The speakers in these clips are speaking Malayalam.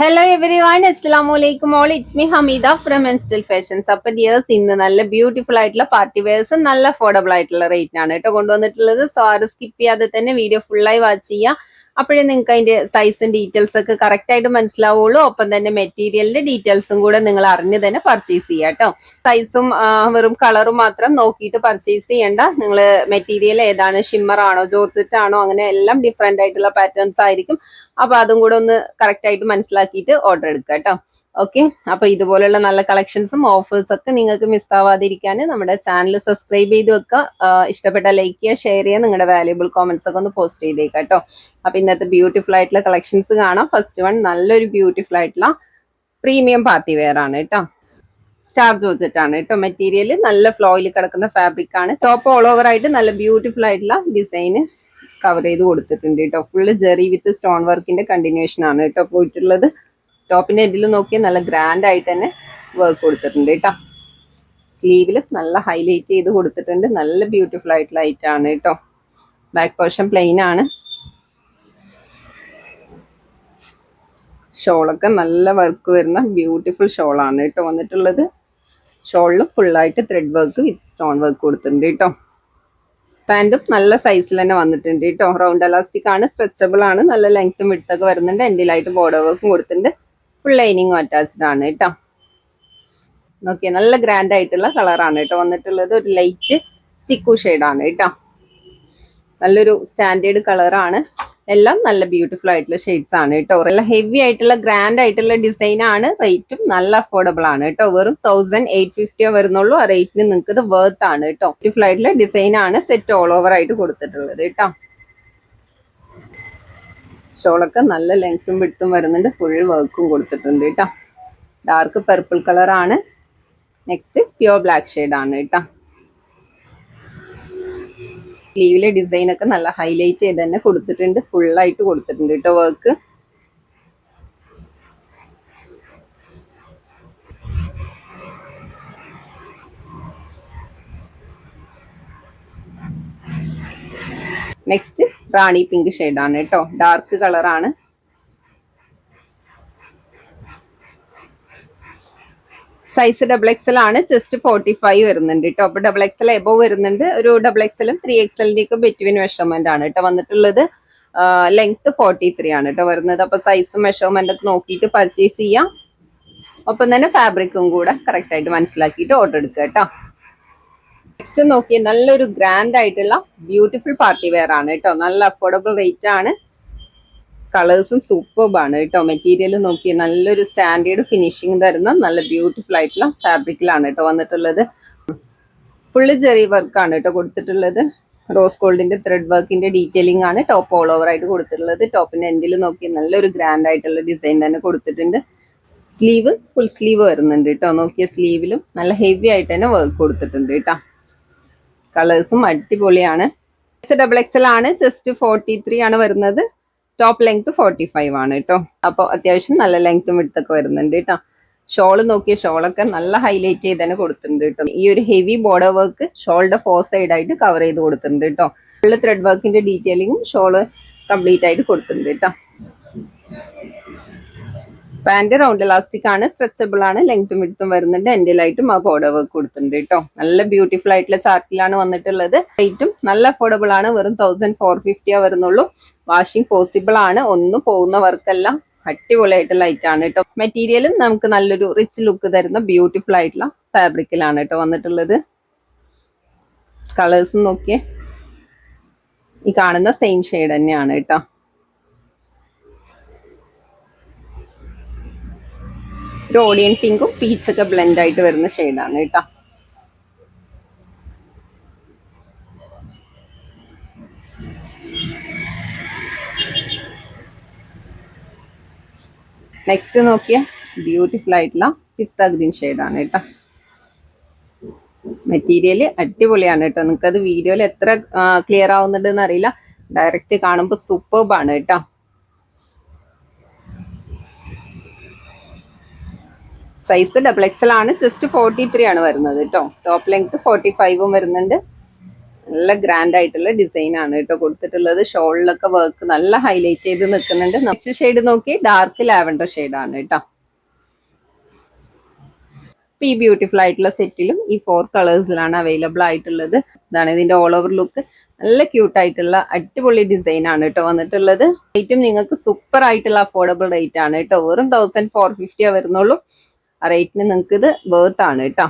Hello everyone, Assalamu alaikum all. It's me Hamida from Instil Fashions. അപ്പോൾ ഡിയേഴ്സ് ഇന്ന് നല്ല ബ്യൂട്ടിഫുൾ ആയിട്ടുള്ള പാർട്ടി വെയർസ് നല്ല അഫോർഡബിൾ ആയിട്ടുള്ള റേറ്റിനാണ് കേട്ടോ കൊണ്ടുവന്നിട്ടുള്ളത്. സോ ആരും സ്കിപ്പ് ചെയ്യാതെ തന്നെ വീഡിയോ ഫുള്ളായി വാച്ച് ചെയ്യുക. അപ്പോഴേ നിങ്ങൾക്ക് അതിന്റെ സൈസും ഡീറ്റെയിൽസ് ഒക്കെ കറക്റ്റ് ആയിട്ട് മനസ്സിലാവുള്ളൂ. ഒപ്പം തന്നെ മെറ്റീരിയലിന്റെ ഡീറ്റെയിൽസും കൂടെ നിങ്ങൾ അറിഞ്ഞ് തന്നെ പർച്ചേസ് ചെയ്യുക കേട്ടോ. സൈസും വെറും കളറും മാത്രം നോക്കിയിട്ട് പർച്ചേസ് ചെയ്യേണ്ട. നിങ്ങൾ മെറ്റീരിയൽ ഏതാണ്, ഷിമ്മർ ആണോ, ജോർജറ്റ് ആണോ, അങ്ങനെ എല്ലാം ഡിഫറെന്റ് ആയിട്ടുള്ള പാറ്റേൺസ് ആയിരിക്കും. അപ്പൊ അതും കൂടെ ഒന്ന് കറക്റ്റ് ആയിട്ട് മനസ്സിലാക്കിയിട്ട് ഓർഡർ എടുക്കുക കേട്ടോ. ഓക്കെ, അപ്പൊ ഇതുപോലുള്ള നല്ല കളക്ഷൻസും ഓഫേഴ്സ് ഒക്കെ നിങ്ങൾക്ക് മിസ് ആവാതിരിക്കാൻ നമ്മുടെ ചാനൽ സബ്സ്ക്രൈബ് ചെയ്ത് വെക്കുക. ഇഷ്ടപ്പെട്ട ലൈക്ക് ചെയ്യുക, ഷെയർ ചെയ്യുക, നിങ്ങളുടെ വാല്യുബിൾ കോമെന്റ്സ് ഒക്കെ ഒന്ന് പോസ്റ്റ് ചെയ്തേക്കാം കേട്ടോ. അപ്പൊ ഇന്നത്തെ ബ്യൂട്ടിഫുൾ ആയിട്ടുള്ള കളക്ഷൻസ് കാണാം. ഫസ്റ്റ് വൺ നല്ലൊരു ബ്യൂട്ടിഫുൾ ആയിട്ടുള്ള പ്രീമിയം പാർട്ടി വെയർ ആണ് കേട്ടോ. സ്റ്റാർ ജോർജറ്റ് ആണ് കേട്ടോ. മെറ്റീരിയൽ നല്ല ഫ്ലോയിൽ കിടക്കുന്ന ഫാബ്രിക് ആണ്. ടോപ്പ് ഓൾ ഓവർ ആയിട്ട് നല്ല ബ്യൂട്ടിഫുൾ ആയിട്ടുള്ള ഡിസൈന് കവർ ചെയ്ത് കൊടുത്തിട്ടുണ്ട് കേട്ടോ. ഫുള്ള് ജെറി വിത്ത് സ്റ്റോൺ വർക്കിന്റെ കണ്ടിന്യൂഷൻ ആണ് കേട്ടോ പോയിട്ടുള്ളത്. ടോപ്പിന്റെ എൻഡിൽ നോക്കിയാൽ നല്ല ഗ്രാൻഡ് ആയിട്ട് തന്നെ വർക്ക് കൊടുത്തിട്ടുണ്ട് കേട്ടോ. സ്ലീവില് നല്ല ഹൈലൈറ്റ് ചെയ്ത് കൊടുത്തിട്ടുണ്ട്. നല്ല ബ്യൂട്ടിഫുൾ ആയിട്ടുള്ള ഐറ്റം ആണ് കേട്ടോ. ബാക്ക് പോർഷൻ പ്ലെയിൻ ആണ്. ഷോളൊക്കെ നല്ല വർക്ക് വരുന്ന ബ്യൂട്ടിഫുൾ ഷോളാണ് കേട്ടോ വന്നിട്ടുള്ളത്. ഷോളിലും ഫുള്ളായിട്ട് thread work with stone work കൊടുത്തിട്ടുണ്ട് കേട്ടോ. പാൻറ്റും നല്ല സൈസിൽ തന്നെ വന്നിട്ടുണ്ട് കേട്ടോ. റൗണ്ട് എലാസ്റ്റിക് ആണ്, സ്ട്രെച്ചബിൾ ആണ്, നല്ല ലെങ്ത്തും വിഡ്ത്തൊക്കെ വരുന്നുണ്ട്. എൻഡിലായിട്ട് ബോർഡർ വർക്കും കൊടുത്തിട്ടുണ്ട്. ഫുൾ ലൈനിങ്ങും അറ്റാച്ച്ഡ് ആണ് കേട്ടോ. നോക്കിയാൽ നല്ല ഗ്രാൻഡ് ആയിട്ടുള്ള കളറാണ് കേട്ടോ വന്നിട്ടുള്ളത്. ഒരു ലൈറ്റ് ചിക്കു ഷെയ്ഡാണ് കേട്ടോ. നല്ലൊരു സ്റ്റാൻഡേർഡ് കളറാണ്. എല്ലാം നല്ല ബ്യൂട്ടിഫുൾ ആയിട്ടുള്ള ഷെയ്ഡ്സ് ആണ് കേട്ടോ. നല്ല ഹെവി ആയിട്ടുള്ള ഗ്രാൻഡ് ആയിട്ടുള്ള ഡിസൈൻ ആണ്. റേറ്റും നല്ല അഫോർഡബിൾ ആണ് കേട്ടോ. വെറും 1850 വരുന്നുള്ളൂ. ആ റേറ്റിന് നിങ്ങൾക്ക് ഇത് വർത്ത് ആണ് കേട്ടോ. ബ്യൂട്ടിഫുൾ ആയിട്ടുള്ള ഡിസൈൻ ആണ്. സെറ്റ് ഓൾ ഓവർ ആയിട്ട് കൊടുത്തിട്ടുള്ളത് കേട്ടോ. ഷോളൊക്കെ നല്ല ലെങ്ത്തും വിഡ്ത്തും വരുന്നുണ്ട്. ഫുൾ വർക്കും കൊടുത്തിട്ടുണ്ട് കേട്ടോ. ഡാർക്ക് പർപ്പിൾ കളർ ആണ്. നെക്സ്റ്റ് പ്യുവർ ബ്ലാക്ക് ഷെയ്ഡ് ആണ് കേട്ടോ. സ്ലീവിലെ ഡിസൈൻ ഒക്കെ നല്ല ഹൈലൈറ്റ് ചെയ്ത് തന്നെ കൊടുത്തിട്ടുണ്ട്. ഫുള്ളായിട്ട് കൊടുത്തിട്ടുണ്ട് കേട്ടോ വർക്ക്. നെക്സ്റ്റ് റാണി പിങ്ക് ഷെയ്ഡാണ് കേട്ടോ. ഡാർക്ക് കളറാണ്. സൈസ് XXL ആണ്. ജസ്റ്റ് 45 വരുന്നുണ്ട് കേട്ടോ. അപ്പൊ XXL എബോവ് വരുന്നുണ്ട്. ഒരു XXL 3XL ബിറ്റ്വീൻ മെഷർമെന്റ് ആണ് കേട്ടോ വന്നിട്ടുള്ളത്. ലെങ്ത് 43 ആണ് കേട്ടോ വരുന്നത്. അപ്പൊ സൈസും മെഷർമെന്റ് ഒക്കെ നോക്കിയിട്ട് പർച്ചേസ് ചെയ്യാം. ഒപ്പം തന്നെ ഫാബ്രിക്കും കൂടെ കറക്റ്റ് ആയിട്ട് മനസ്സിലാക്കിയിട്ട് ഓർഡർ എടുക്കുക കേട്ടോ. നെക്സ്റ്റ് നോക്കിയാൽ നല്ലൊരു ഗ്രാൻഡ് ആയിട്ടുള്ള ബ്യൂട്ടിഫുൾ പാർട്ടി വെയർ ആണ് കേട്ടോ. നല്ല അഫോർഡബിൾ റേറ്റ് ആണ്. കളേഴ്സും സൂപ്പർബാണ് കേട്ടോ. മെറ്റീരിയൽ നോക്കി നല്ലൊരു സ്റ്റാൻഡേർഡ് ഫിനിഷിങ് തരുന്ന നല്ല ബ്യൂട്ടിഫുൾ ആയിട്ടുള്ള ഫാബ്രിക്കിലാണ് കേട്ടോ വന്നിട്ടുള്ളത്. ഫുള്ള് ജെറി വർക്കാണ് കേട്ടോ കൊടുത്തിട്ടുള്ളത്. റോസ് ഗോൾഡിന്റെ ത്രെഡ് വർക്കിന്റെ ഡീറ്റെയിലിംഗ് ആണ് ടോപ്പ് ഓൾ ഓവർ ആയിട്ട് കൊടുത്തിട്ടുള്ളത്. ടോപ്പിന്റെ എൻഡിൽ നോക്കി നല്ലൊരു ഗ്രാൻഡ് ആയിട്ടുള്ള ഡിസൈൻ തന്നെ കൊടുത്തിട്ടുണ്ട്. സ്ലീവ് ഫുൾ സ്ലീവ് വരുന്നുണ്ട് കേട്ടോ. നോക്കിയ സ്ലീവിലും നല്ല ഹെവി ആയിട്ട് തന്നെ വർക്ക് കൊടുത്തിട്ടുണ്ട് കേട്ടോ. കളേഴ്സും അടിപൊളിയാണ്. XXL ആണ്. ജസ്റ്റ് 43 ആണ് വരുന്നത്. ടോപ്പ് ലെങ്ത് 45 ആണ് കേട്ടോ. അപ്പോൾ അത്യാവശ്യം നല്ല ലെങ്ത്തും വിഡ്ത്തൊക്കെ വരുന്നുണ്ട് കേട്ടോ. ഷോള് നോക്കിയ ഷോളൊക്കെ നല്ല ഹൈലൈറ്റ് ചെയ്ത് തന്നെ കൊടുത്തിട്ടുണ്ട് കേട്ടോ. ഈ ഒരു ഹെവി ബോർഡർ വർക്ക് ഷോളുടെ 4 സൈഡ് ആയിട്ട് കവർ ചെയ്ത് കൊടുത്തിട്ടുണ്ട് കേട്ടോ. ഫുള്ള് ത്രെഡ് വർക്കിന്റെ ഡീറ്റെയിലിങ്ങും ഷോള് കംപ്ലീറ്റ് ആയിട്ട് കൊടുത്തിട്ടുണ്ട് കേട്ടോ. പാന്റ് റൗണ്ട് ഇലാസ്റ്റിക് ആണ്, സ്ട്രെച്ചബിൾ ആണ്, ലെങ്ത്തും വിഡ്ത്തും വരുന്നുണ്ട്. എൻഡിലായിട്ടും ആ ബോർഡർ വർക്ക് കൊടുത്തിട്ടുണ്ട് കേട്ടോ. നല്ല ബ്യൂട്ടിഫുൾ ആയിട്ടുള്ള ചാർട്ടിലാണ് വന്നിട്ടുള്ളത്. റേറ്റും നല്ല അഫോർഡബിൾ ആണ്. വെറും 1450 വരുന്നുള്ളൂ. വാഷിംഗ് പോസിബിൾ ആണ്. ഒന്നും പോകുന്ന വർക്കെല്ലാം അടിപൊളിയായിട്ടുള്ള ഐറ്റം ആണ് കേട്ടോ. മെറ്റീരിയലും നമുക്ക് നല്ലൊരു റിച്ച് ലുക്ക് തരുന്ന ബ്യൂട്ടിഫുൾ ആയിട്ടുള്ള ഫാബ്രിക്കിലാണ് കേട്ടോ വന്നിട്ടുള്ളത്. കളേഴ്സും നോക്കിയേ ഈ കാണുന്ന സെയിം ഷെയ്ഡ് തന്നെയാണ് കേട്ടോ. ഒരു ഓഡിയൻ പിങ്കും പീച്ചൊക്കെ ബ്ലെൻഡ് ആയിട്ട് വരുന്ന ഷെയ്ഡാണ് കേട്ടോ. നെക്സ്റ്റ് നോക്കിയ ബ്യൂട്ടിഫുൾ ആയിട്ടുള്ള പിസ്ത ഗ്രീൻ ഷെയ്ഡാണ് കേട്ടോ. മെറ്റീരിയൽ അടിപൊളിയാണ് കേട്ടോ. നിങ്ങൾക്കത് വീഡിയോയിൽ എത്ര ക്ലിയർ ആവുന്നുണ്ടെന്ന് അറിയില്ല. ഡയറക്റ്റ് കാണുമ്പോൾ സൂപ്പർബാണ് കേട്ടോ. സൈസ് XXL ആണ്. ജസ്റ്റ് 43 ആണ് വരുന്നത് കേട്ടോ. ടോപ്പ് ലെങ്ത് 45 വരുന്നുണ്ട്. നല്ല ഗ്രാൻഡ് ആയിട്ടുള്ള ഡിസൈൻ ആണ് കേട്ടോ കൊടുത്തിട്ടുള്ളത്. ഷോളിലൊക്കെ വർക്ക് നല്ല ഹൈലൈറ്റ് ചെയ്ത് നിൽക്കുന്നുണ്ട്. നെക്സ്റ്റ് ഷെയ്ഡ് നോക്കി ഡാർക്ക് ലാവൻഡർ ഷെയ്ഡാണ് കേട്ടോ. ഈ ബ്യൂട്ടിഫുൾ ആയിട്ടുള്ള സെറ്റിലും ഈ 4 കളേഴ്സിലാണ് അവൈലബിൾ ആയിട്ടുള്ളത്. ഇതാണ് ഇതിന്റെ ഓൾ ഓവർ ലുക്ക്. നല്ല ക്യൂട്ട് ആയിട്ടുള്ള അടിപൊളി ഡിസൈൻ ആണ് കേട്ടോ വന്നിട്ടുള്ളത്. റേറ്റും നിങ്ങൾക്ക് സൂപ്പർ ആയിട്ടുള്ള അഫോർഡബിൾ റേറ്റ് ആണ് കേട്ടോ. വെറും 1450 വരുന്നുള്ളൂ. ആ റേറ്റിന് നിങ്ങൾക്ക് ഇത് വേർത്ത് ആണ് കേട്ടോ.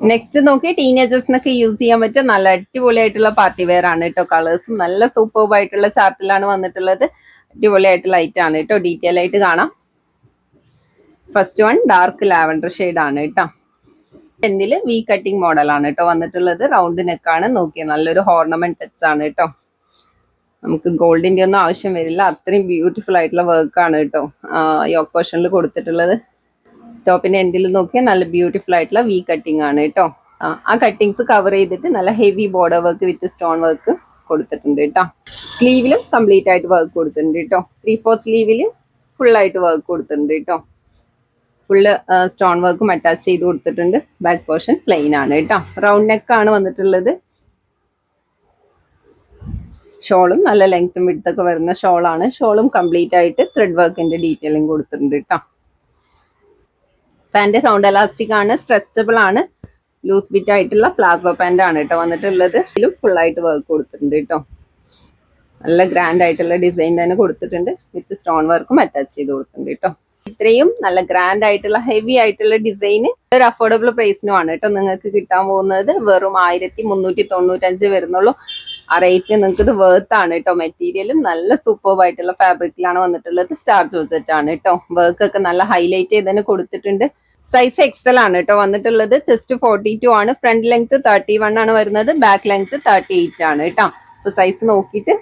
നെക്സ്റ്റ് നോക്കി ടീനേജേഴ്സിനൊക്കെ യൂസ് ചെയ്യാൻ പറ്റിയ നല്ല അടിപൊളിയായിട്ടുള്ള പാർട്ടി വെയർ ആണ് കേട്ടോ. കളേഴ്സും നല്ല സൂപ്പർബ് ആയിട്ടുള്ള ചാർട്ടിലാണ് വന്നിട്ടുള്ളത്. അടിപൊളിയായിട്ടുള്ള ഐറ്റം ആണ് കേട്ടോ. ഡീറ്റെയിൽ ആയിട്ട് കാണാം. First one dark lavender shade ആണ് കേട്ടോ. എൻഡില് വി കട്ടിങ് മോഡലാണ് കേട്ടോ വന്നിട്ടുള്ളത്. റൗണ്ട് നെക്കാണ്. നോക്കിയാൽ നല്ലൊരു ഓർണമെന്റ് ടച്ച് ആണ് കേട്ടോ. നമുക്ക് ഗോൾഡിന്റെ ഒന്നും ആവശ്യം വരില്ല. അത്രയും ബ്യൂട്ടിഫുൾ ആയിട്ടുള്ള വർക്കാണ് കേട്ടോ യോക്ക് പോർഷനിൽ കൊടുത്തിട്ടുള്ളത്. ടോപ്പിന്റെ എൻഡിൽ നോക്കിയാൽ നല്ല ബ്യൂട്ടിഫുൾ ആയിട്ടുള്ള വി കട്ടിങ് ആണ് കേട്ടോ. ആ കട്ടിങ്സ് കവർ ചെയ്തിട്ട് നല്ല heavy border work with stone work കൊടുത്തിട്ടുണ്ട് കേട്ടോ. സ്ലീവിലും കംപ്ലീറ്റ് ആയിട്ട് വർക്ക് കൊടുത്തിട്ടുണ്ട് കേട്ടോ. 3/4 സ്ലീവില് ഫുൾ ആയിട്ട് വർക്ക് കൊടുത്തിട്ടുണ്ട് കേട്ടോ. ഫുള്ള് സ്റ്റോൺ വർക്കും അറ്റാച്ച് ചെയ്ത് കൊടുത്തിട്ടുണ്ട്. ബാക്ക് പോർഷൻ പ്ലെയിൻ ആണ് കേട്ടോ. റൗണ്ട് നെക്ക് ആണ് വന്നിട്ടുള്ളത്. ഷോളും നല്ല ലെങ്ത്തും വിഡ്ത്തൊക്കെ വരുന്ന ഷോളാണ്. ഷോളും കംപ്ലീറ്റ് ആയിട്ട് ത്രെഡ് വർക്കിന്റെ ഡീറ്റെയിലിംഗ് കൊടുത്തിട്ടുണ്ട് കേട്ടോ. പാന്റ് റൗണ്ട് എലാസ്റ്റിക് ആണ്, സ്ട്രെച്ചബിൾ ആണ്, ലൂസ് ഫിറ്റ് ആയിട്ടുള്ള പ്ലാസോ പാന്റ് ആണ് കേട്ടോ വന്നിട്ടുള്ളത്. ഇതിലും ഫുൾ ആയിട്ട് വർക്ക് കൊടുത്തിട്ടുണ്ട് കേട്ടോ. നല്ല ഗ്രാൻഡ് ആയിട്ടുള്ള ഡിസൈൻ തന്നെ കൊടുത്തിട്ടുണ്ട്. വിത്ത് സ്റ്റോൺ വർക്കും അറ്റാച്ച് ചെയ്ത് കൊടുത്തിട്ടുണ്ട് കേട്ടോ. ഇത്രയും നല്ല ഗ്രാൻഡ് ആയിട്ടുള്ള ഹെവി ആയിട്ടുള്ള ഡിസൈന് ഒരു അഫോർഡബിൾ പ്രൈസിനുമാണ് കേട്ടോ നിങ്ങൾക്ക് കിട്ടാൻ പോകുന്നത്. വെറും 1395 വരുന്നുള്ളൂ. ആ റേറ്റിന് നിങ്ങൾക്ക് ഇത് വേർത്ത് ആണ് കേട്ടോ. മെറ്റീരിയലും നല്ല സൂപ്പർബ് ആയിട്ടുള്ള ഫാബ്രിക്കിലാണ് വന്നിട്ടുള്ളത്. സ്റ്റാർ ജോർജറ്റ് ആണ് കേട്ടോ. വർക്ക് ഒക്കെ നല്ല ഹൈലൈറ്റ് ചെയ്ത് തന്നെ കൊടുത്തിട്ടുണ്ട്. സൈസ് എക്സൽ ആണ് കേട്ടോ വന്നിട്ടുള്ളത്. ചെസ്റ്റ് 42 ആണ്. ഫ്രണ്ട് ലെങ്ത് 31 ആണ് വരുന്നത്. ബാക്ക് ലെങ്ത് 38 ആണ് കേട്ടോ. അപ്പൊ സൈസ് നോക്കിയിട്ട്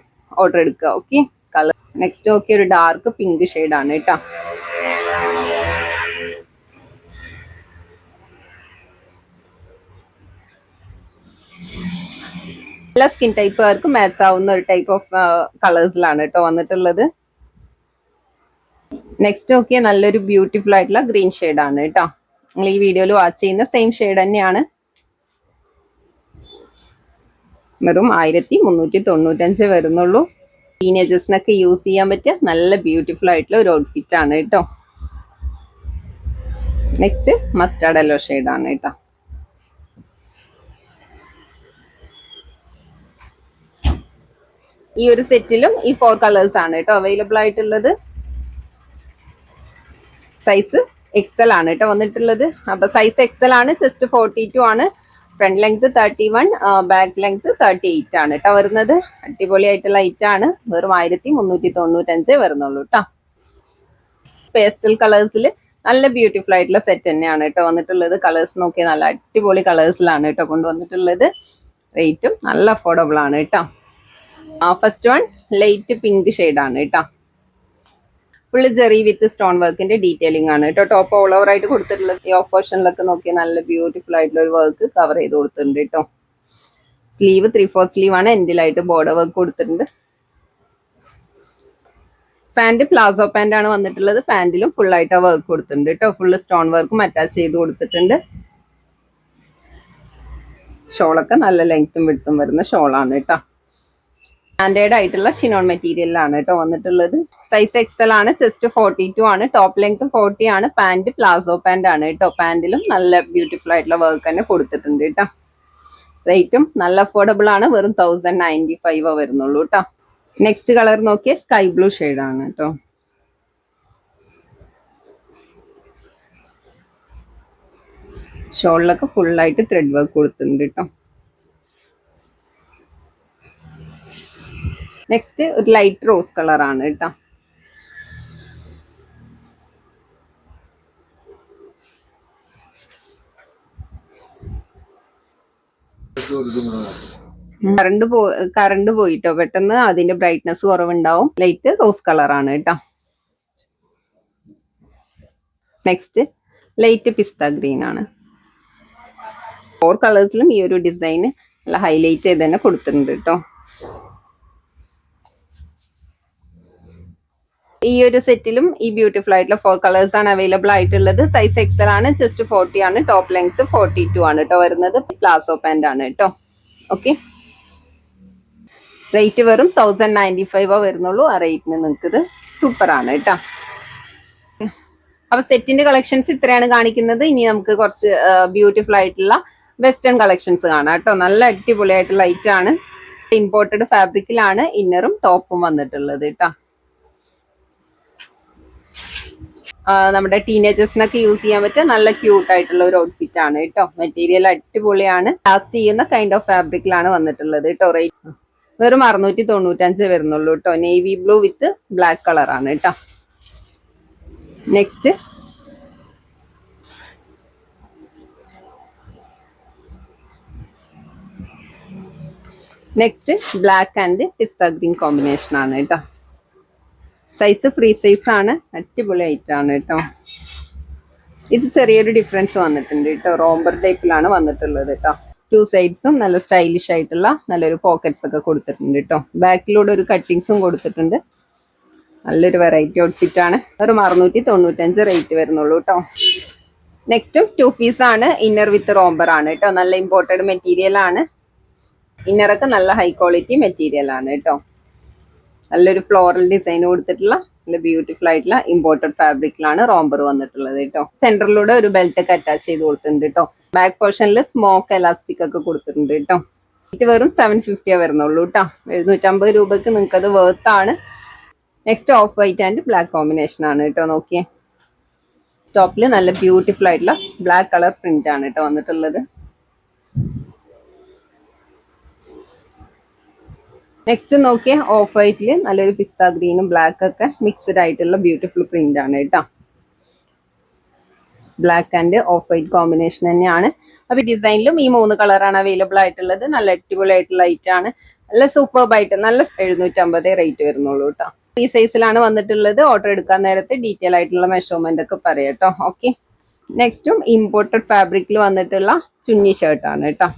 ഓർഡർ എടുക്കുക. ഓക്കെ. കളർ നെക്സ്റ്റ് ഓക്കെ ഒരു ഡാർക്ക് പിങ്ക് ഷെയ്ഡ് ആണ് കേട്ടോ. എല്ലാ സ്കിൻ ടൈപ്പുകാർക്കും മാച്ച് ആവുന്ന ഒരു ടൈപ്പ് ഓഫ് കളേഴ്സിലാണ് കേട്ടോ വന്നിട്ടുള്ളത്. നെക്സ്റ്റ് നോക്കിയാൽ നല്ലൊരു ബ്യൂട്ടിഫുൾ ആയിട്ടുള്ള ഗ്രീൻ ഷെയ്ഡ് ആണ് കേട്ടോ. നിങ്ങൾ ഈ വീഡിയോയിൽ വാച്ച് ചെയ്യുന്ന സെയിം ഷെയ്ഡ് തന്നെയാണ്. വെറും 1395 വരുന്നുള്ളൂ. ടീനേജേഴ്സിനൊക്കെ യൂസ് ചെയ്യാൻ പറ്റിയ നല്ല ബ്യൂട്ടിഫുൾ ആയിട്ടുള്ള ഒരു ഔട്ട്ഫിറ്റ് ആണ് കേട്ടോ. നെക്സ്റ്റ് മസ്റ്റാർഡ് യെല്ലോ ഷെയ്ഡ് ആണ് കേട്ടോ. ഈ ഒരു സെറ്റിലും ഈ 4 കളേഴ്സ് ആണ് കേട്ടോ അവൈലബിൾ ആയിട്ടുള്ളത്. സൈസ് എക്സൽ ആണ് കേട്ടോ വന്നിട്ടുള്ളത്. അപ്പൊ സൈസ് എക്സൽ ആണ്. ചെസ്റ്റ് 42 ആണ്. ഫ്രണ്ട് ലെങ്ത് 31, ബാക്ക് ലെങ്ത് 38 ആണ് കേട്ടോ വരുന്നത്. അടിപൊളിയായിട്ടുള്ള ഐറ്റം ആണ്. വെറും 1395 വരുന്നുള്ളൂ കേട്ടോ. പേസ്റ്റൽ കളേഴ്സിൽ നല്ല ബ്യൂട്ടിഫുൾ ആയിട്ടുള്ള സെറ്റ് തന്നെയാണ് കേട്ടോ വന്നിട്ടുള്ളത്. കളേഴ്സ് നോക്കിയാൽ നല്ല അടിപൊളി കളേഴ്സിലാണ് കേട്ടോ കൊണ്ടുവന്നിട്ടുള്ളത്. റേറ്റും നല്ല അഫോർഡബിൾ ആണ് കേട്ടോ. First one light pink shade ആണ് കേട്ടോ. ഫുള്ള് ജെറി വിത്ത് സ്റ്റോൺ വർക്കിന്റെ ഡീറ്റെയിലിംഗ് ആണ് കേട്ടോ. ടോപ്പ് ഓൾ ഓവർ ആയിട്ട് കൊടുത്തിട്ടുള്ളത്. യോക്ക് പോർഷനിലൊക്കെ നോക്കിയാൽ നല്ല ബ്യൂട്ടിഫുൾ ആയിട്ടുള്ള ഒരു വർക്ക് കവർ ചെയ്ത് കൊടുത്തിട്ടുണ്ട് കേട്ടോ. സ്ലീവ് 3/4 സ്ലീവ് ആണ്. എൻഡിലായിട്ട് ബോർഡർ വർക്ക് കൊടുത്തിട്ടുണ്ട്. പാന്റ് പ്ലാസോ പാന്റ് ആണ് വന്നിട്ടുള്ളത്. പാന്റിലും ഫുൾ ആയിട്ട് വർക്ക് കൊടുത്തിട്ടുണ്ട് കേട്ടോ. ഫുള്ള് സ്റ്റോൺ വർക്കും അറ്റാച്ച് ചെയ്ത് കൊടുത്തിട്ടുണ്ട്. ഷോളൊക്കെ നല്ല ലെങ്ത്തും വിഡ്ത്തും വരുന്ന ഷോളാണ് കേട്ടോ. സ്റ്റാൻഡേർഡ് ആയിട്ടുള്ള ഷിനോൺ മെറ്റീരിയലാണ് കേട്ടോ വന്നിട്ടുള്ളത്. സൈസ് എക്സൽ ആണ്. ചെസ്റ്റ് 42 ആണ്. ടോപ്പ് ലെങ്ത് 40 ആണ്. പാന്റ് പ്ലാസോ പാന്റ് ആണ് കേട്ടോ. പാന്റിലും നല്ല ബ്യൂട്ടിഫുൾ ആയിട്ടുള്ള വർക്ക് തന്നെ കൊടുത്തിട്ടുണ്ട് കേട്ടോ. റേറ്റും നല്ല അഫോർഡബിൾ ആണ്. വെറും 1095 വരുന്നുള്ളൂ കേട്ടോ. നെക്സ്റ്റ് കളർ നോക്കിയാൽ സ്കൈ ബ്ലൂ ഷെയ്ഡ് ആണ് കേട്ടോ. ഷോളിലൊക്കെ ഫുള്ളായിട്ട് ത്രെഡ് വർക്ക് കൊടുത്തിട്ടുണ്ട് കേട്ടോ. നെക്സ്റ്റ് ഒരു ലൈറ്റ് റോസ് കളർ ആണ് കേട്ടോ. കറണ്ട് പോയിട്ടോ പെട്ടെന്ന് അതിന്റെ ബ്രൈറ്റ്നസ് കുറവുണ്ടാവും. ലൈറ്റ് റോസ് കളർ ആണ് കേട്ടോ. നെക്സ്റ്റ് ലൈറ്റ് പിസ്ത ഗ്രീൻ ആണ്. 4 കളേഴ്സിലും ഈ ഒരു ഡിസൈൻ നല്ല ഹൈലൈറ്റ് ചെയ്ത് തന്നെ കൊടുത്തിട്ടുണ്ട് കേട്ടോ. ഈ ഒരു സെറ്റിലും ഈ ബ്യൂട്ടിഫുൾ ആയിട്ടുള്ള 4 കളേഴ്സ് ആണ് അവൈലബിൾ ആയിട്ടുള്ളത്. സൈസ് എക്സൽ ആണ്. ചെസ്റ്റ് 40 ആണ്. ടോപ്പ് ലെങ്ത് 42 ആണ് കേട്ടോ വരുന്നത്. പ്ലാസോ പാന്റ് ആണ് കേട്ടോ. ഓക്കെ. റേറ്റ് വെറും 1095 വരുന്നുള്ളൂ. ആ റേറ്റിന് നിങ്ങൾക്ക് ഇത് സൂപ്പറാണ് കേട്ടോ. അപ്പൊ സെറ്റിന്റെ കളക്ഷൻസ് ഇത്രയാണ് കാണിക്കുന്നത്. ഇനി നമുക്ക് കുറച്ച് ബ്യൂട്ടിഫുൾ ആയിട്ടുള്ള വെസ്റ്റേൺ കളക്ഷൻസ് കാണാം കേട്ടോ. നല്ല അടിപൊളിയായിട്ടുള്ള ഐറ്റാണ്. ഇമ്പോർട്ടഡ് ഫാബ്രിക്കിലാണ് ഇന്നറും ടോപ്പും വന്നിട്ടുള്ളത് കേട്ടോ. നമ്മുടെ ടീനേജേഴ്സിനൊക്കെ യൂസ് ചെയ്യാൻ പറ്റിയ നല്ല ക്യൂട്ട് ആയിട്ടുള്ള ഒരു ഔട്ട്ഫിറ്റ് ആണ് കേട്ടോ. മെറ്റീരിയൽ അടിപൊളിയാണ്. ലാസ്റ്റ് ചെയ്യുന്ന കൈൻഡ് ഓഫ് ഫാബ്രിക്കിലാണ് വന്നിട്ടുള്ളത് കേട്ടോ. റേറ്റ് വെറും 695 വരുന്നുള്ളൂ കേട്ടോ. നേവി ബ്ലൂ വിത്ത് ബ്ലാക്ക് കളറാണ് കേട്ടോ. Next black and pista green combination ആണ് കേട്ടോ. സൈസ് ഫ്രീ സൈസ് ആണ്. അടിപൊളി ആയിട്ടാണ് കേട്ടോ. ഇത് ചെറിയൊരു ഡിഫറൻസ് വന്നിട്ടുണ്ട് കേട്ടോ. റോംബർ ടൈപ്പിലാണ് വന്നിട്ടുള്ളത് കേട്ടോ. 2 സൈഡ്സും നല്ല സ്റ്റൈലിഷ് ആയിട്ടുള്ള നല്ലൊരു പോക്കറ്റ്സ് ഒക്കെ കൊടുത്തിട്ടുണ്ട് കേട്ടോ. ബാക്കിലൂടെ ഒരു കട്ടിങ്സും കൊടുത്തിട്ടുണ്ട്. നല്ലൊരു വെറൈറ്റി ഔട്ട്ഫിറ്റ് ആണ്. ഒരു 695 റേറ്റ് വരുന്നുള്ളൂ കേട്ടോ. നെക്സ്റ്റും 2 പീസ് ആണ്. ഇന്നർ വിത്ത് റോംബർ ആണ് കേട്ടോ. നല്ല ഇമ്പോർട്ടഡ് മെറ്റീരിയൽ ആണ്. ഇന്നറൊക്കെ നല്ല ഹൈ ക്വാളിറ്റി മെറ്റീരിയൽ ആണ് കേട്ടോ. നല്ലൊരു ഫ്ലോറൽ ഡിസൈൻ കൊടുത്തിട്ടുള്ള നല്ല ബ്യൂട്ടിഫുൾ ആയിട്ടുള്ള ഇമ്പോർട്ടഡ് ഫാബ്രിക്കിലാണ് റോംബർ വന്നിട്ടുള്ളത് കേട്ടോ. സെന്ററിലൂടെ ഒരു ബെൽറ്റ് ഒക്കെ അറ്റാച്ച് ചെയ്ത് കൊടുത്തിട്ടുണ്ട് കേട്ടോ. ബാക്ക് പോർഷനിൽ സ്മോക്ക് എലാസ്റ്റിക് ഒക്കെ കൊടുത്തിട്ടുണ്ട് കേട്ടോ. ഇത് വെറും 750 വരുന്നുള്ളൂ കേട്ടോ. 750 രൂപക്ക് നിങ്ങൾക്ക് അത് വർത്ത് ആണ്. Next of white and black combination ആണ് കേട്ടോ. നോക്കിയേ, ടോപ്പിൽ നല്ല ബ്യൂട്ടിഫുൾ ആയിട്ടുള്ള ബ്ലാക്ക് കളർ പ്രിന്റ് ആണ് കേട്ടോ വന്നിട്ടുള്ളത്. നെക്സ്റ്റ് നോക്കിയേ, ഓഫ് വൈറ്റിൽ നല്ലൊരു പിസ്ത ഗ്രീനും ബ്ലാക്ക് ഒക്കെ മിക്സ്ഡ് ആയിട്ടുള്ള ബ്യൂട്ടിഫുൾ പ്രിന്റ് ആണ് കേട്ടോ. Black and of white combination തന്നെയാണ്. അപ്പൊ ഡിസൈനിലും ഈ 3 കളറാണ് അവൈലബിൾ ആയിട്ടുള്ളത്. നല്ല അടിപൊളി ആയിട്ടുള്ള ലൈറ്റ് ആണ്. നല്ല സൂപ്പർബ് ആയിട്ട് നല്ല 750 റേറ്റ് വരുന്നുള്ളൂ കേട്ടോ. ഈ സൈസിലാണ് വന്നിട്ടുള്ളത്. ഓർഡർ എടുക്കാൻ നേരത്തെ ഡീറ്റെയിൽ ആയിട്ടുള്ള മെഷർമെന്റ് ഒക്കെ പറയാം കേട്ടോ. ഓക്കെ, നെക്സ്റ്റും ഇമ്പോർട്ടഡ് ഫാബ്രിക്കിൽ വന്നിട്ടുള്ള ചുന്നി ഷർട്ടാണ് കേട്ടോ.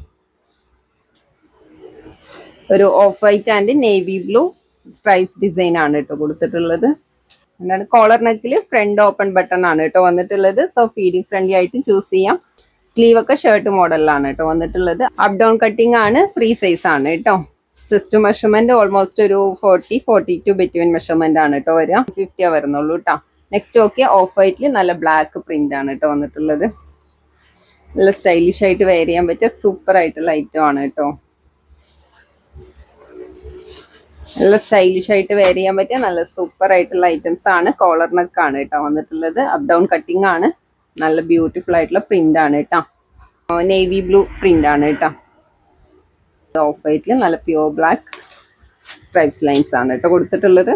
ഒരു of white and navy blue stripes design ആണ് കേട്ടോ കൊടുത്തിട്ടുള്ളത്. എന്താണ് കോളർ നെക്കിൽ ഫ്രണ്ട് ഓപ്പൺ ബട്ടൺ ആണ് കേട്ടോ വന്നിട്ടുള്ളത്. സോ ഫീഡിങ് ഫ്രണ്ട്ലി ആയിട്ട് ചൂസ് ചെയ്യാം. സ്ലീവ് ഒക്കെ ഷർട്ട് മോഡലിലാണ് കേട്ടോ വന്നിട്ടുള്ളത്. അപ്പ് ഡൗൺ കട്ടിങ് ആണ്. ഫ്രീ സൈസ് ആണ് കേട്ടോ. ചെസ്റ്റ് മെഷർമെന്റ് ഓൾമോസ്റ്റ് ഒരു 40-42 ബിറ്റ്വീൻ മെഷർമെന്റ് ആണ് കേട്ടോ വരിക. 50 വരുന്നുള്ളൂ കേട്ടോ. നെക്സ്റ്റ് ഓക്കെ, ഓഫ് വൈറ്റിൽ നല്ല ബ്ലാക്ക് പ്രിന്റ് ആണ് കേട്ടോ വന്നിട്ടുള്ളത്. നല്ല സ്റ്റൈലിഷ് ആയിട്ട് വെയർ ചെയ്യാൻ പറ്റിയ സൂപ്പർ ആയിട്ടുള്ള ഐറ്റം ആണ് കേട്ടോ. നല്ല സ്റ്റൈലിഷ് ആയിട്ട് വെയർ ചെയ്യാൻ പറ്റിയ നല്ല സൂപ്പർ ആയിട്ടുള്ള ഐറ്റംസ് ആണ്. കോളർ നെക്ക് ആണ് കേട്ടോ വന്നിട്ടുള്ളത്. അപ്പ് ഡൗൺ കട്ടിങ് ആണ്. നല്ല ബ്യൂട്ടിഫുൾ ആയിട്ടുള്ള പ്രിന്റ് ആണ് കേട്ടോ. നേവി ബ്ലൂ പ്രിന്റ് ആണ് കേട്ടോ. ഓഫ് വൈറ്റിൽ നല്ല പ്യുവർ ബ്ലാക്ക് സ്ട്രൈപ്സ് ലൈൻസ് ആണ് കേട്ടോ കൊടുത്തിട്ടുള്ളത്.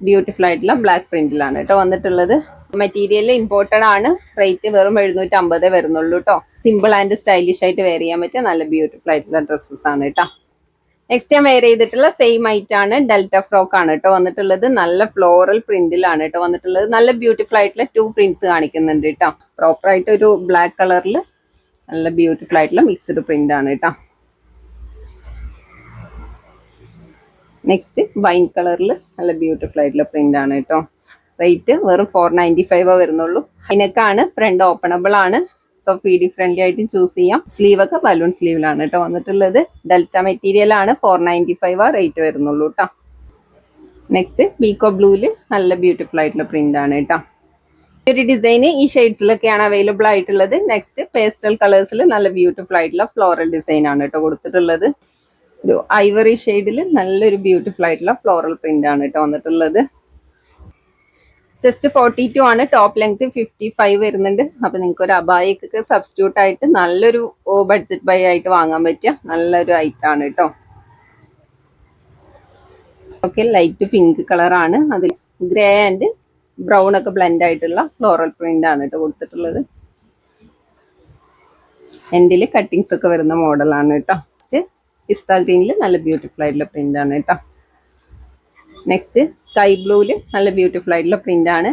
ബ്യൂട്ടിഫുൾ ആയിട്ടുള്ള ബ്ലാക്ക് പ്രിന്റിലാണ് കേട്ടോ വന്നിട്ടുള്ളത്. മെറ്റീരിയൽ ഇമ്പോർട്ടഡ് ആണ്. റേറ്റ് വെറും 750 വരുന്നുള്ളൂ കേട്ടോ. സിമ്പിൾ ആൻഡ് സ്റ്റൈലിഷ് ആയിട്ട് വെയർ ചെയ്യാൻ പറ്റിയ നല്ല ബ്യൂട്ടിഫുൾ ആയിട്ടുള്ള ഡ്രസ്സസ് ആണ് കേട്ടോ. നെക്സ്റ്റ് ഞാൻ വെയർ ചെയ്തിട്ടുള്ള സെയിം ഐറ്റ് ആണ്. ഡെൽറ്റ ഫ്രോക്ക് ആണ് കേട്ടോ വന്നിട്ടുള്ളത്. നല്ല ഫ്ലോറൽ പ്രിന്റിലാണ് കേട്ടോ വന്നിട്ടുള്ളത്. നല്ല ബ്യൂട്ടിഫുൾ ആയിട്ടുള്ള 2 പ്രിന്റ്സ് കാണിക്കുന്നുണ്ട് കേട്ടോ. പ്രോപ്പർ ആയിട്ട് ഒരു ബ്ലാക്ക് കളറിൽ നല്ല ബ്യൂട്ടിഫുൾ ആയിട്ടുള്ള മിക്സ്ഡ് പ്രിന്റ് ആണ് കേട്ടോ. നെക്സ്റ്റ് വൈൻ കളറിൽ നല്ല ബ്യൂട്ടിഫുൾ ആയിട്ടുള്ള പ്രിന്റ് ആണ് കേട്ടോ. റേറ്റ് വെറും 495 വരുന്നുള്ളൂ. അതിനൊക്കെയാണ് ഫ്രണ്ട് ഓപ്പണബിൾ ആണ്. സോ ഫീഡിങ് ഫ്രണ്ട്ലി ആയിട്ട് ചൂസ് ചെയ്യാം. സ്ലീവ് ഒക്കെ ബലൂൺ സ്ലീവിലാണ് കേട്ടോ വന്നിട്ടുള്ളത്. ഡെൽറ്റ മെറ്റീരിയൽ ആണ്. 495 റേറ്റ് വരുന്നുള്ളൂ കേട്ടോ. നെക്സ്റ്റ് പീക്കോ ബ്ലൂവിൽ നല്ല ബ്യൂട്ടിഫുൾ ആയിട്ടുള്ള പ്രിന്റ് ആണ് കേട്ടോ. ഒരു ഡിസൈന് ഈ ഷെയ്ഡ്സിലൊക്കെയാണ് അവൈലബിൾ ആയിട്ടുള്ളത്. നെക്സ്റ്റ് പേസ്റ്റൽ കളേഴ്സിൽ നല്ല ബ്യൂട്ടിഫുൾ ആയിട്ടുള്ള ഫ്ലോറൽ ഡിസൈൻ ആണ് കേട്ടോ കൊടുത്തിട്ടുള്ളത്. ഒരു ഐവറി ഷെയ്ഡിൽ നല്ലൊരു ബ്യൂട്ടിഫുൾ ആയിട്ടുള്ള ഫ്ലോറൽ പ്രിന്റ് ആണ് കേട്ടോ വന്നിട്ടുള്ളത്. ജസ്റ്റ് 42 ആണ്. ടോപ്പ് ലെങ്ത് 55 വരുന്നുണ്ട്. അപ്പൊ നിങ്ങൾക്ക് ഒരു അബായക്കൊക്കെ സബ്സ്റ്റിറ്റ്യൂട്ട് ആയിട്ട് നല്ലൊരു ബഡ്ജറ്റ് ബൈ ആയിട്ട് വാങ്ങാൻ പറ്റിയ നല്ലൊരു ഐറ്റം ആണ് കേട്ടോ. ഓക്കെ, ലൈറ്റ് പിങ്ക് കളറാണ്. അതിൽ ഗ്രേ ആൻഡ് ബ്രൗൺ ഒക്കെ ബ്ലെൻഡ് ആയിട്ടുള്ള ഫ്ലോറൽ പ്രിന്റ് ആണ് കേട്ടോ കൊടുത്തിട്ടുള്ളത്. എൻഡിൽ കട്ടിങ്സ് ഒക്കെ വരുന്ന മോഡലാണ് കേട്ടോ. പിസ്ത ഗ്രീനിൽ നല്ല ബ്യൂട്ടിഫുൾ ആയിട്ടുള്ള പ്രിന്റ് ആണ് കേട്ടോ. നെക്സ്റ്റ് സ്കൈ ബ്ലൂവിൽ നല്ല ബ്യൂട്ടിഫുൾ ആയിട്ടുള്ള പ്രിന്റ് ആണ്.